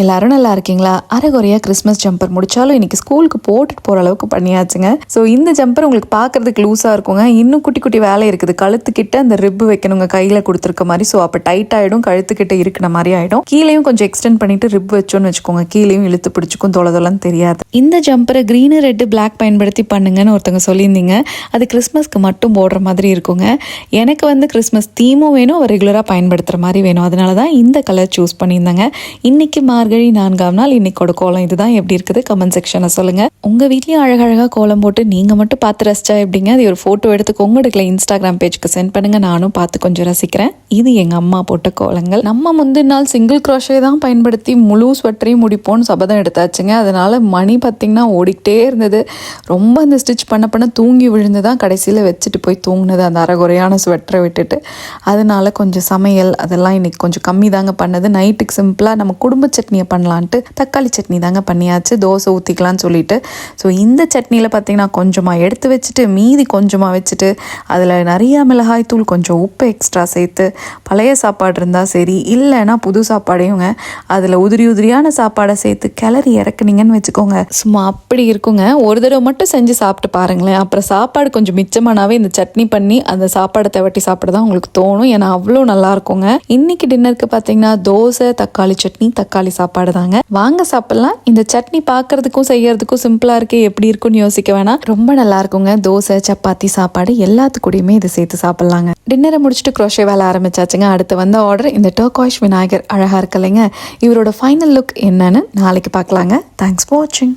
எல்லாரும் நல்லா இருக்கீங்களா? அரைகுறையாக கிறிஸ்மஸ் ஜம்பர் முடிச்சாலும் இன்னைக்கு ஸ்கூலுக்கு போட்டுட்டு போகிற அளவுக்கு பண்ணியாச்சுங்க. ஸோ இந்த ஜம்பர் உங்களுக்கு பார்க்குறதுக்கு லூஸாக இருக்குங்க. இன்னும் குட்டி குட்டி வேலை இருக்குது. கழுத்துக்கிட்ட அந்த ரிப்பு வைக்கணுங்க, கையில் கொடுத்துருக்க மாதிரி. ஸோ அப்போ டைட் ஆகிடும், கழுத்துக்கிட்ட இருக்கிற மாதிரி ஆகிடும். கீழேயும் கொஞ்சம் எக்ஸ்டெண்ட் பண்ணிட்டு ரிப் வச்சோன்னு வச்சுக்கோங்க, கீழேயும் இழுத்து பிடிச்சிக்கும், தொலைதொலன்னு தெரியாது. இந்த ஜம்பரை க்ரீனு ரெட்டு பிளாக் பயன்படுத்தி பண்ணுங்கன்னு ஒருத்தவங்க சொல்லியிருந்தீங்க. அது கிறிஸ்மஸ்க்கு மட்டும் போடுற மாதிரி இருக்குங்க. எனக்கு வந்து கிறிஸ்மஸ் தீமும் வேணும், ரெகுலராக பயன்படுத்துகிற மாதிரி வேணும். அதனால தான் இந்த கலர் சூஸ் பண்ணியிருந்தாங்க. இன்னைக்கு மார்கழி 4ஆம் நாள். இன்னைக்கோட கோலம் இதுதான். எப்படி இருக்குது கமெண்ட் செக்ஷனை சொல்லுங்க. உங்க வீட்லயும் அழகழகா கோலம் போட்டு நீங்க மட்டும் பார்த்து ரசிச்சா எப்படிங்க? அது ஒரு போட்டோ எடுத்து உங்களோட இன்ஸ்டாகிராம் பேஜ்க்கு சென்ட் பண்ணுங்க, நானும் பார்த்து கொஞ்சம் ரசிக்கிறேன். இது எங்க அம்மா போட்ட கோலங்கள். நம்ம முந்தின நாள் சிங்கிள் க்ரோஷே தான் பயன்படுத்தி முழு ஸ்வெட்டரையும் முடிப்போம்னு சபதம் எடுத்தாச்சுங்க. அதனால மணி பார்த்தீங்கன்னா ஓடிக்கிட்டே இருந்தது. ரொம்ப அந்த ஸ்டிச் பண்ண தூங்கி விழுந்து தான் கடைசியில் வச்சுட்டு போய் தூங்கினது, அந்த அரைகுறையான ஸ்வெட்டரை விட்டுட்டு. அதனால கொஞ்சம் சமையல் அதெல்லாம் இன்னைக்கு கொஞ்சம் கம்மி தாங்க பண்ணது. நைட்டுக்கு சிம்பிளாக நம்ம குடும்ப சட்னியை பண்ணலான்ட்டு தக்காளி சட்னி தாங்க பண்ணியாச்சு, தோசை ஊற்றிக்கலான்னு சொல்லிட்டு. ஸோ இந்த சட்னியில் பார்த்தீங்கன்னா கொஞ்சமாக எடுத்து வச்சுட்டு மீதி கொஞ்சமாக வச்சுட்டு அதில் நிறையா மிளகாய் தூள், கொஞ்சம் உப்பு எக்ஸ்ட்ரா சேர்த்து, பழைய சாப்பாடு இருந்தால் சரி, இல்லைன்னா புது சாப்பாடையுங்க அதில் உதிரியான சாப்பாடை சேர்த்து கிளறி இறக்குனீங்கன்னு வச்சுக்கோங்க, சும்மா அப்படி இருக்குங்க. ஒரு தடவை மட்டும் செஞ்சு சாப்பிட்டு பாருங்களேன். அப்புறம் சாப்பாடு கொஞ்சம் மிச்சமானாவே இந்த சட்னி பண்ணி அந்த சாப்பாடை தவட்டி சாப்பிட தான் உங்களுக்கு தோணும். ஏன்னா அவ்வளோ நல்லா இருக்குங்க. இன்னைக்கு டின்னருக்கு பார்த்தீங்கன்னா தோசை, தக்காளி சட்னி, தக்காளி சாப்பாடு தாங்க. வாங்க சாப்பிடலாம். இந்த சட்னி பார்க்கறதுக்கும் செய்யறதுக்கும் சிம்பிளா இருக்கே, எப்படி இருக்குன்னு யோசிக்க வேணாம், ரொம்ப நல்லா இருக்குங்க. தோசை, சப்பாத்தி, சாப்பாடு எல்லாத்துக்கூடயுமே இதை சேர்த்து சாப்பிடலாங்க. டின்னரை முடிச்சுட்டு க்ரோஷே வேலை ஆரம்பிச்சாச்சுங்க. அடுத்து வந்த ஆர்டர் இந்த டர்காய்ஷ் விநாயகர். அழகா இருக்கலைங்க. இவரோட ஃபைனல் லுக் என்னன்னு நாளைக்கு பார்க்கலாங்க. தேங்க்ஸ் ஃபார் வாட்சிங்.